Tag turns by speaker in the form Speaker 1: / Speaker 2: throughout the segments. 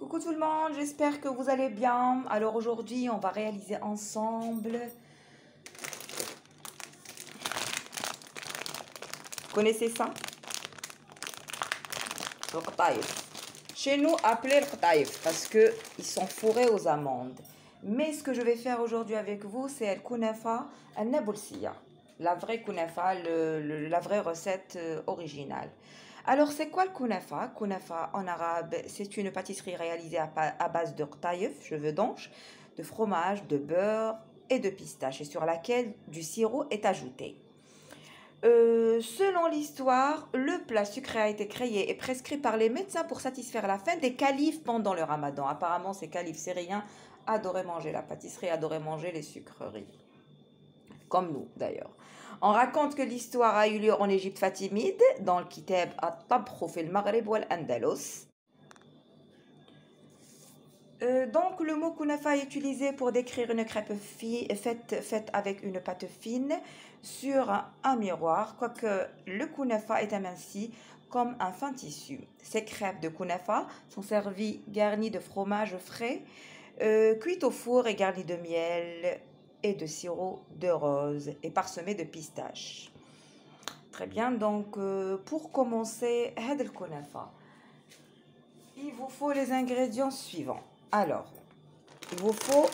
Speaker 1: Coucou tout le monde, j'espère que vous allez bien. Alors aujourd'hui, on va réaliser ensemble. Vous connaissez ça? Le qtaïf. Chez nous, appelé le qtaïf parce qu'ils sont fourrés aux amandes. Mais ce que je vais faire aujourd'hui avec vous, c'est le kunafa al-naboulsiya. La vraie kunafa, la vraie recette originale. Alors, c'est quoi le kunafa? Kunafa en arabe, c'est une pâtisserie réalisée à base de qtaïf, cheveux d'ange, de fromage, de beurre et de pistache, et sur laquelle du sirop est ajouté. Selon l'histoire, le plat sucré a été créé et prescrit par les médecins pour satisfaire la faim des califes pendant le ramadan. Apparemment, ces califes syriens adoraient manger la pâtisserie, adoraient manger les sucreries. Comme nous, d'ailleurs. On raconte que l'histoire a eu lieu en Égypte fatimide, dans le Kitab at-Tabkh fi al-Maghrib wal-Andalus. Donc, le mot kunafa est utilisé pour décrire une crêpe faite avec une pâte fine sur un miroir, quoique le kunafa est aminci comme un fin tissu. Ces crêpes de kunafa sont servies garnies de fromage frais, cuites au four et garnies de miel et de sirop de rose et parsemées de pistaches. Très bien, donc pour commencer, le kunafa, il vous faut les ingrédients suivants. Alors, il vous faut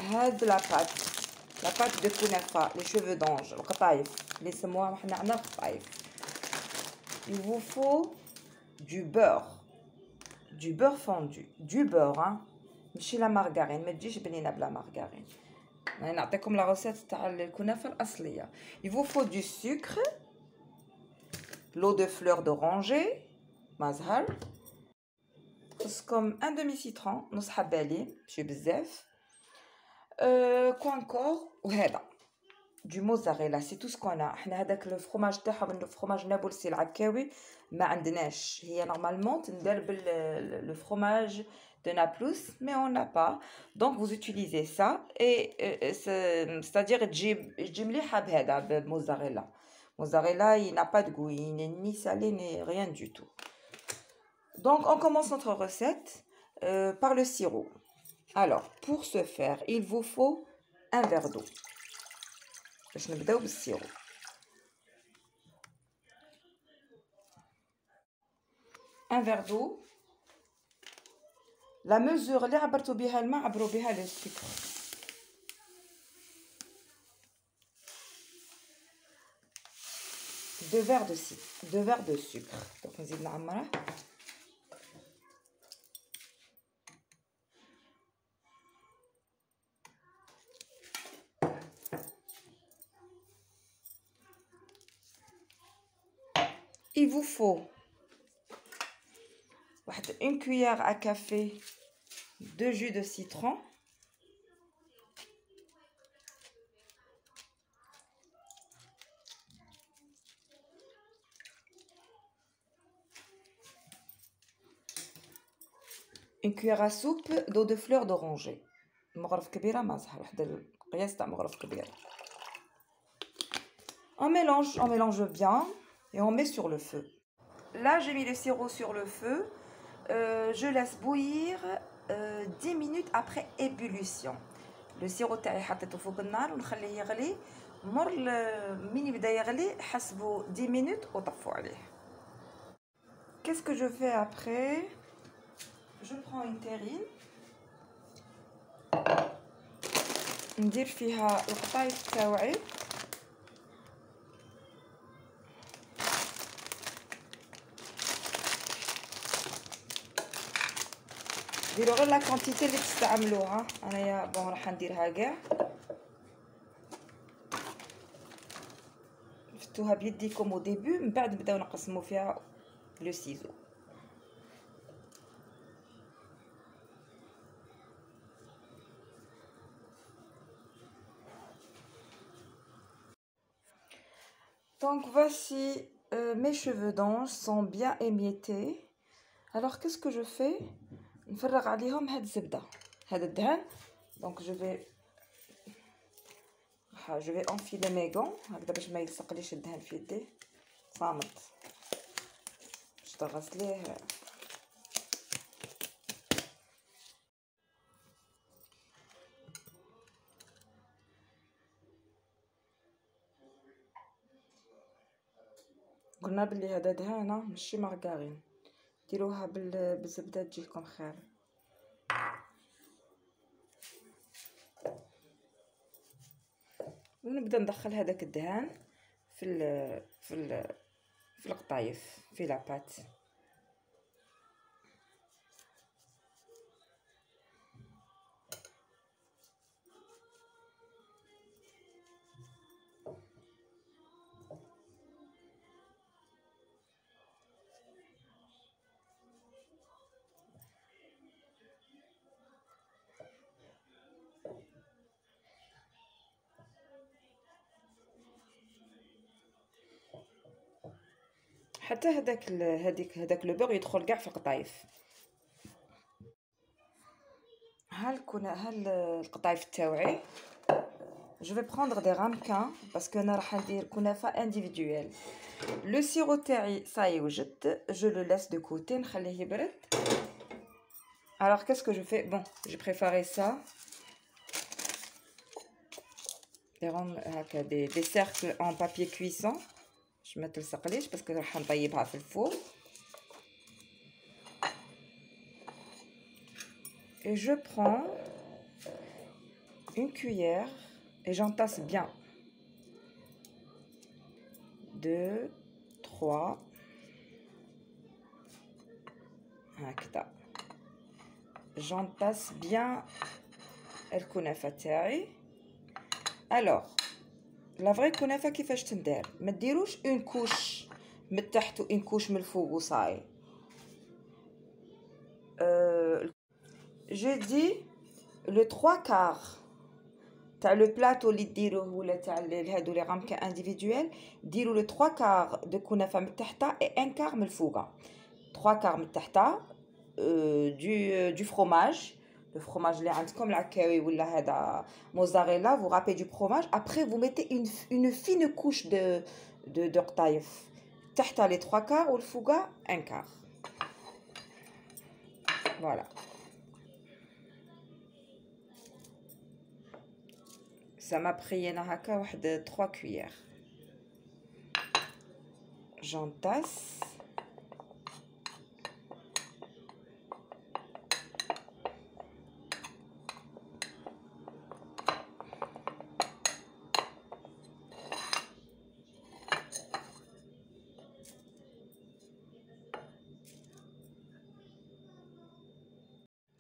Speaker 1: la pâte de kunafa, les cheveux d'ange, le qtaïf, laissez-moi le qtaïf. Il vous faut du beurre fondu, du beurre, hein, ماشي la margarine, ما تجيش بنينه بلا margarine. انا نعطيكم la recette تاع الكنافه الاصليه. Il vous faut du sucre, l'eau de fleur d'oranger, mazhar. Comme un demi-citron, نص حبة ليم ماشي بزاف. Quoi encore? وهذا du mozzarella, c'est tout ce qu'on a. احنا هذاك الفرomage تاعهم الفرomage نابلسي العكاوي ما عندناش. هي normalement تندار le fromage de Naples, mais on n'a pas. Donc vous utilisez ça et c'est-à-dire تجي مليحه بهذا بموزاريلا. Mozzarella, il n'a pas de goût, il n'est ni salé ni rien du tout. Donc, on commence notre recette par le sirop. Alors, pour ce faire, il vous faut un verre d'eau. Je vais vous le sirop. Un verre d'eau. La mesure, اللي عبرتوا بها الماء عبروا بها le sucre. Deux verres de sucre. Donc, نزيد نعمره. Il vous faut une cuillère à café de jus de citron. Une cuillère à soupe d'eau de fleur d'oranger. مغرف كبيرة مازحة واحدة القياس تاع مغرف كبير. On mélange bien et on met sur le feu. Là, j'ai mis le sirop sur le feu. Je laisse bouillir 10 minutes après ébullition. Le sirop تاعي حطيته فوق النار ونخليه يغلي. مر من يبدا يغلي حسبوا 10 minutes وطفوا عليه. Qu'est-ce que je fais après? Je prends une terrine. ندير فيها القطايف تاوعي. ديروا غير لا كونتيتي اللي تستعملوها. انايا بون راح نديرها كاع. فتوها بيديكم او ديبي من بعد نبداو نقسموا فيها لو سيزو. Donc voici mes cheveux d'ange sont bien émiettés. Alors qu'est-ce que je fais? نفرغ عليهم هاد الزبدة هذا الدهان. Donc je vais enfiler mes gants هكذا باش ما يلصقليش الدهان في يدي. صامت باش تغسليه. ظنا بلي هذا دهانه ماشي مارغرين، ديروها بالزبده تجيكم خير. ونبدا ندخل هذاك الدهان في القطايف في لاباط. حتى هذاك لو بوغ يدخل كاع في القطايف. ها القطايف تاوعي. Je vais prendre des ramequins parce que انا راح ندير كنافه individuelle. Le sirop تاعي صاي وجد. Je le laisse de côté نخليه يبرد. Alors qu'est-ce que je fais? Bon, j'ai préparé ça. Des cercles en papier cuisson. Je ما تلصقليش parce que راح نطيبها في الفور. Et je prends une cuillère et j'entasse bien. 2, 3. هكذا. J'entasse bien الكنافه تاعي. Alors لا فري كنافه كيفاش تندار؟ ما ديروش اون كوش من التحت وان كوش من الفوق وصاي. j'ai dit le 3/4 تاع لو بلاطو اللي ديروه ولا تاع هادو لي رامكا انديفيدويل، ديروا لو 3/4 دو كنافه من تحت اي 1/4 من الفوق. 3/4 من تحت du fromage. Le fromage اللي عندكم العكاوي ولا هذا موزاريلا. vous râpez du fromage. Après vous mettez une fine couche de قطايف تحت les 3/4 والفوق 1/4. Voilà. Ça m'a pris هكا واحد 3 cuillères. J'entasse.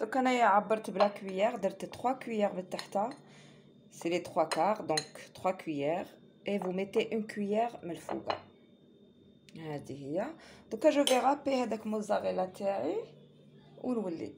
Speaker 1: Donc انايا عبرت بلا كويير، درت 3 cuillères من تحت. C'est les 3/4, donc 3 cuillères. Et vous mettez une cuillère من الفوق. هذه هي. دوكا جو في رابي هذاك موزاريلا تاعي ونولي.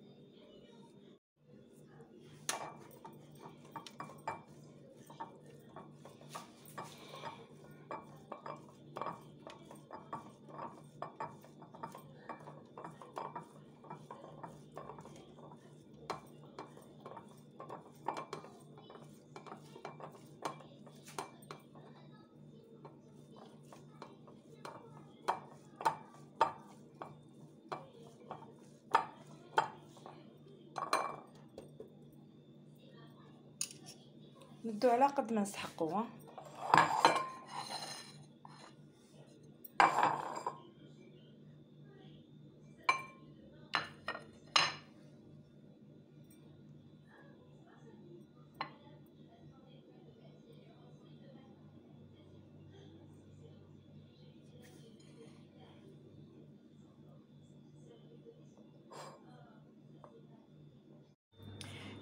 Speaker 1: ندو على قد ما نسحقوها.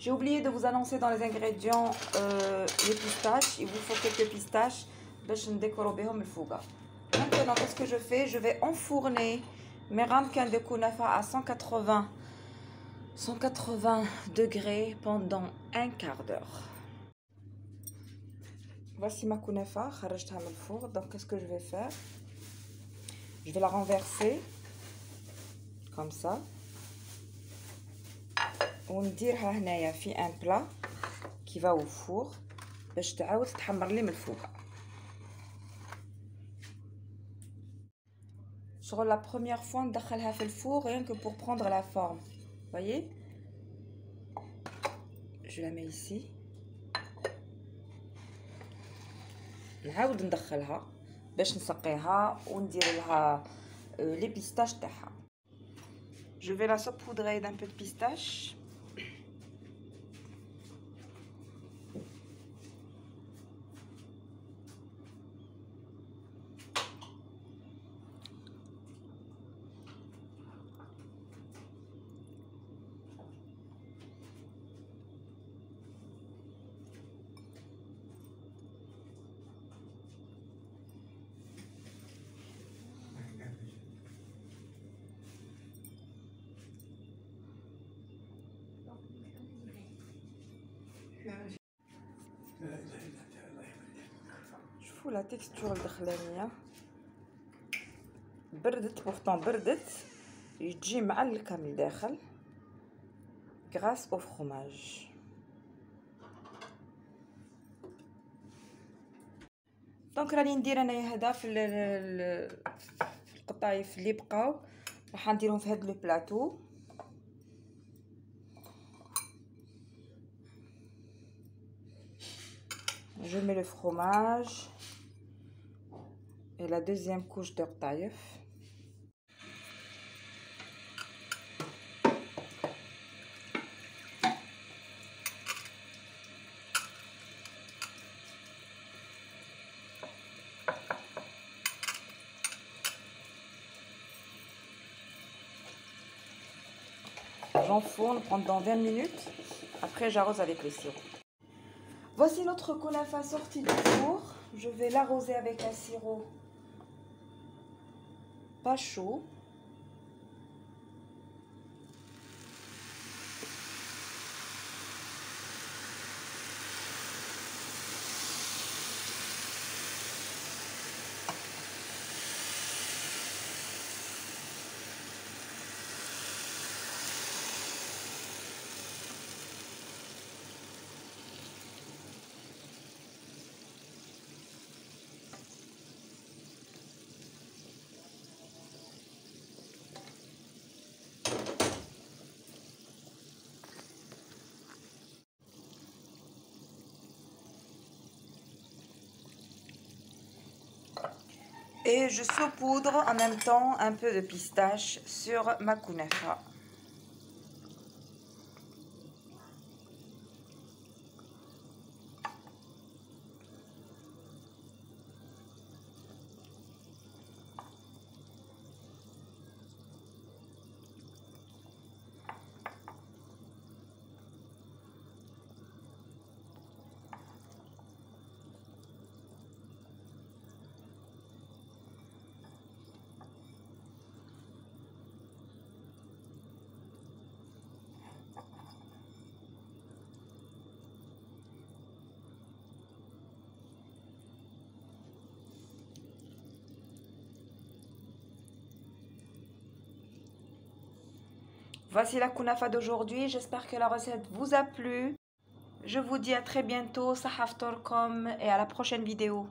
Speaker 1: J'ai oublié de vous annoncer dans les ingrédients les pistaches. Il vous faut quelques pistaches. Maintenant, qu'est-ce que je fais? Je vais enfourner mes ramequins de kunafa à 180 degrés pendant un quart d'heure. Voici ma kunafa. خرجتها من الفور. Donc, qu'est-ce que je vais faire? Je vais la renverser comme ça. ونديرها هنايا في ان بلا كي va au four باش تعاود تحمر لي من الفوق. شغل la première fois ندخلها في الفور rien que pour prendre la forme. Voyez? Je la mets ici. نعاود ندخلها باش نسقيها وندير لها لي بيستاش تاعها. Je vais la saupoudrer d'un peu de pistache. شوفوا لا تيكستور الدخلانيه بردت بورطون بردت يجي معلكه من الداخل غراس او فروماج. دونك راني ندير انايا هذا في القطايف اللي بقاو راح نديرهم في هذا لو بلاطو. Je mets le fromage et la deuxième couche de قطايف. J'enfourne pendant 20 minutes. Après, j'arrose avec le sirop. Voici notre kunafa sorti du four. Je vais l'arroser avec un sirop pas chaud. Et je saupoudre en même temps un peu de pistache sur ma kunafa. Voici la kunafa d'aujourd'hui. J'espère que la recette vous a plu. Je vous dis à très bientôt. Sahaf Torkom et à la prochaine vidéo.